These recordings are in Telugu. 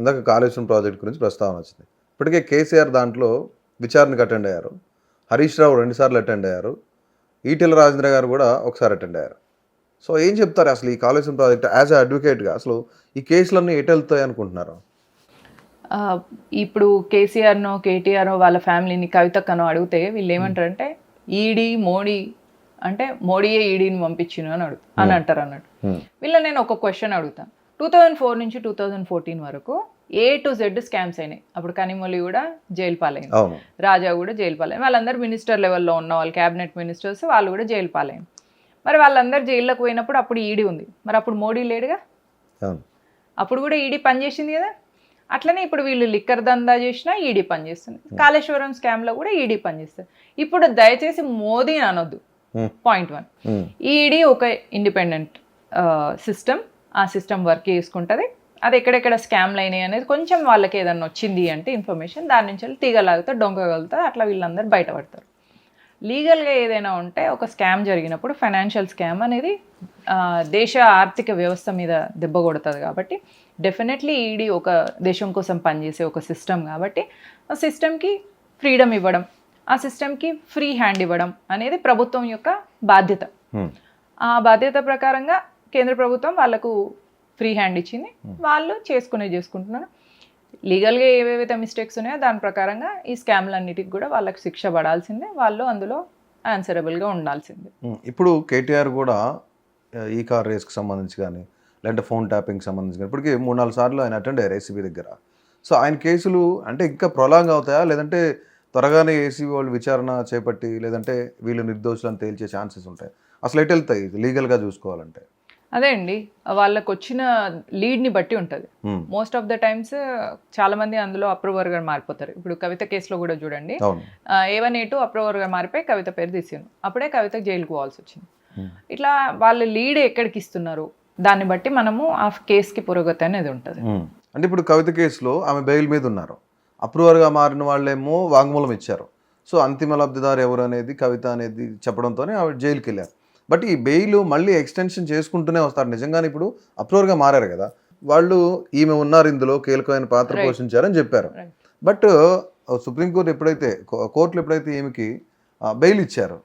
ఇందాక కాళేశ్వరం ప్రాజెక్ట్ గురించి ప్రస్తావన వచ్చింది. ఇప్పటికే కేసీఆర్ దాంట్లో విచారణకు అటెండ్ అయ్యారు. హరీష్ రావు 2 సార్లు అటెండ్ అయ్యారు. ఈటెల రాజేంద్ర గారు కూడా ఒకసారి అటెండ్ అయ్యారు. సో ఏం చెప్తారు అసలు ఈ కాళేశ్వరం ప్రాజెక్ట్ యాజ్ అ అడ్వకేట్గా అసలు ఈ కేసులన్నీ ఎటు వెళ్తాయి అనుకుంటున్నారు? ఇప్పుడు కేసీఆర్నో కేటీఆర్నో వాళ్ళ ఫ్యామిలీని కవితక్కనో అడిగితే వీళ్ళు ఏమంటారంటే ఈడీ మోడీ అంటే మోడీయే ఈడీని పంపించిన అని అంటారు అన్నట్టు. వీళ్ళ నేను ఒక క్వశ్చన్ అడుగుతాను. 2004 నుంచి 2014 వరకు A to Z స్కామ్స్ అయినాయి. అప్పుడు కనిమొళి కూడా జైలు పాలైంది, రాజా కూడా జైలు పాలైంది, వాళ్ళందరూ మినిస్టర్ లెవెల్లో ఉన్న వాళ్ళు క్యాబినెట్ మినిస్టర్స్ వాళ్ళు కూడా జైలు పాలైంది. మరి వాళ్ళందరూ జైల్లోకి పోయినప్పుడు అప్పుడు ఈడీ ఉంది, మరి అప్పుడు మోడీ లేడుగా, అప్పుడు కూడా ఈడీ పనిచేసింది కదా. అట్లనే ఇప్పుడు వీళ్ళు లిక్కర్ దందా చేసినా ఈడీ పనిచేస్తుంది, కాళేశ్వరం స్కామ్లో కూడా ఈడీ పనిచేస్తుంది. ఇప్పుడు దయచేసి మోదీ అనొద్దు. పాయింట్ 1, ఈడీ ఒక ఇండిపెండెంట్ సిస్టమ్, ఆ సిస్టమ్ వర్క్ చేసుకుంటుంది. అది ఎక్కడెక్కడ స్కామ్లు అయినాయి అనేది కొంచెం వాళ్ళకి ఏదన్నా వచ్చింది అంటే ఇన్ఫర్మేషన్ దాని నుంచి వెళ్ళి తీగలాగుతారు, డొంగగలుగుతారు, అట్లా వీళ్ళందరూ బయటపడతారు. లీగల్గా ఏదైనా ఉంటే ఒక స్కామ్ జరిగినప్పుడు ఫైనాన్షియల్ స్కామ్ అనేది దేశ ఆర్థిక వ్యవస్థ మీద దెబ్బ కొడుతుంది. కాబట్టి డెఫినెట్లీ ఈడీ ఒక దేశం కోసం పనిచేసే ఒక సిస్టమ్ కాబట్టి ఆ సిస్టమ్కి ఫ్రీడమ్ ఇవ్వడం, ఆ సిస్టమ్కి ఫ్రీ హ్యాండ్ ఇవ్వడం అనేది ప్రభుత్వం యొక్క బాధ్యత. ఆ బాధ్యత ప్రకారంగా కేంద్ర ప్రభుత్వం వాళ్ళకు ఫ్రీ హ్యాండ్ ఇచ్చింది, వాళ్ళు చేసుకుంటున్నారు. లీగల్గా ఏవేవైతే మిస్టేక్స్ ఉన్నాయో దాని ప్రకారంగా ఈ స్కామ్లన్నిటికి కూడా వాళ్ళకి శిక్ష పడాల్సిందే, వాళ్ళు అందులో ఆన్సరబుల్గా ఉండాల్సిందే. ఇప్పుడు కేటీఆర్ కూడా ఈ కార్ రేస్కి సంబంధించి కానీ లేదంటే ఫోన్ ట్యాపింగ్కి సంబంధించి కానీ ఇప్పటికీ 3-4 సార్లు ఆయన అటెండ్ అయ్యారు ఏసీబీ దగ్గర. సో ఆయన కేసులు అంటే ఇంకా ప్రొలాంగ్ అవుతాయా, లేదంటే త్వరగానే ఏసీబీ వాళ్ళు విచారణ చేపట్టి లేదంటే వీళ్ళు నిర్దోషులను తేల్చే ఛాన్సెస్ ఉంటాయి? అసలు ఎటు వెళ్తాయి లీగల్గా చూసుకోవాలంటే? అదే అండి, వాళ్ళకు వచ్చిన లీడ్ని బట్టి ఉంటుంది. మోస్ట్ ఆఫ్ ద టైమ్స్ చాలా మంది అందులో అప్రూవర్గా మారిపోతారు. ఇప్పుడు కవిత కేసులో కూడా చూడండి, A1 A2 అప్రూవర్గా మారిపోయి కవిత పేరు తీసాను, అప్పుడే కవితకు జైలుకు పోవాల్సి వచ్చింది. ఇట్లా వాళ్ళు లీడ్ ఎక్కడికి ఇస్తున్నారు దాన్ని బట్టి మనము ఆ కేసుకి పురోగతి అనేది ఉంటుంది. అంటే ఇప్పుడు కవిత కేసులో ఆమె బెయిల్ మీద ఉన్నారు, అప్రూవర్గా మారిన వాళ్ళేమో వాంగ్మూలం ఇచ్చారు. సో అంతిమ లబ్ధిదారు ఎవరు అనేది కవిత అనేది చెప్పడంతోనే ఆవిడ జైలుకి వెళ్ళారు. బట్ ఈ బెయిల్ మళ్ళీ ఎక్స్టెన్షన్ చేసుకుంటూనే వస్తారు. నిజంగానే ఇప్పుడు అప్రూవర్గా మారారు కదా వాళ్ళు, ఈమె ఉన్నారు ఇందులో కీలకమైన పాత్ర పోషించారని చెప్పారు. బట్ సుప్రీంకోర్టు ఎప్పుడైతే కోర్టులు ఎప్పుడైతే ఈమెకి బెయిల్ ఇచ్చారు,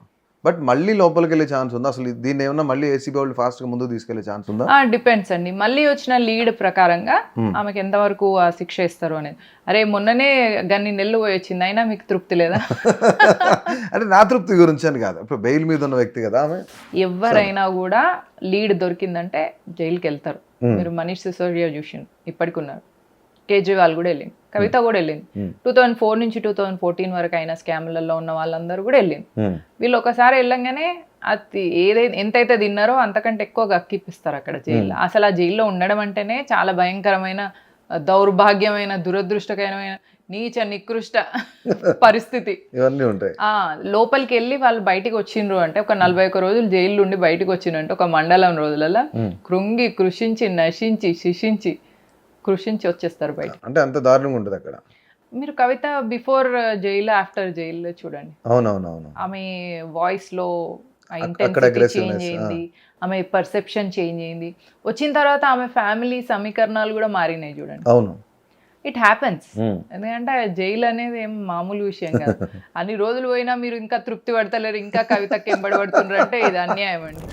బట్ మళ్ళీ లోపలికి వెళ్ళే ఛాన్స్ ఉందా? అసలు దీన్ని ఏమన్నా మళ్ళీ ఏసీబీ వాళ్ళు ఫాస్ట్గా ముందుకు తీసుకెళ్లే ఛాన్స్ ఉందా? డిపెండ్స్ అండి, మళ్ళీ వచ్చిన లీడ్ ప్రకారంగా ఆమెకి ఎంతవరకు ఆ శిక్ష ఇస్తారు అనేది. అరే మొన్ననే గన్ని నెల్లు పోయి వచ్చింది అయినా మీకు తృప్తి లేదా? అంటే నా తృప్తి గురించి అని కాదు, ఇప్పుడు బెయిల్ మీద ఉన్న వ్యక్తి కదా ఆమె. ఎవరైనా కూడా లీడ్ దొరికిందంటే జైలుకి వెళ్తారు. మీరు మనీష్ సిసోడియా చూసిండు, ఇప్పటికి ఉన్నారు. కేజ్రీవాల్ కూడా వెళ్ళింది, కవిత కూడా వెళ్ళింది. 2004 నుంచి 2014 వరకు అయిన స్కామ్లలో ఉన్న వాళ్ళందరూ కూడా వెళ్ళింది. వీళ్ళు ఒకసారి వెళ్ళంగానే అది ఎంతైతే తిన్నారో అంతకంటే ఎక్కువ అక్కిపిస్తారు అక్కడ జైల్లో. అసలు ఆ జైల్లో ఉండడం అంటేనే చాలా భయంకరమైన, దౌర్భాగ్యమైన, దురదృష్టకరమైన, నీచ నికృష్ట పరిస్థితి. ఇవన్నీ ఉంటాయి. లోపలికి వెళ్ళి వాళ్ళు బయటికి వచ్చిండ్రు అంటే ఒక 41 రోజులు జైలు ఉండి బయటకు వచ్చిండ్రంటే ఒక మండలం రోజులలో కృంగి కృషించి నశించి శిషించి కృషించి వచ్చేస్తారు బయట. అంటే అంత దారుణంగా ఉంటుంది అక్కడ. మీరు కవిత బిఫోర్ జైలు ఆఫ్టర్ జైలు చూడండి. అవునవునవును, ఆమె వాయిస్ లో ఇంటెన్సిటీ చేంజ్ అయింది, ఆమె పర్సెప్షన్ చేంజ్ అయింది. వచ్చిన తర్వాత ఆమె ఫ్యామిలీ సమీకరణాలు కూడా మారినాయి చూడండి. అవును, ఇట్ హ్యాపెన్స్. ఎందుకంటే జైలు అనేది ఏం మామూలు విషయం కాదు. అన్ని రోజులు పోయినా మీరు ఇంకా తృప్తి పడతలేరు, ఇంకా కవితకి ఎంబడి పడుతున్నారు అంటే ఇది అన్యాయం అండి.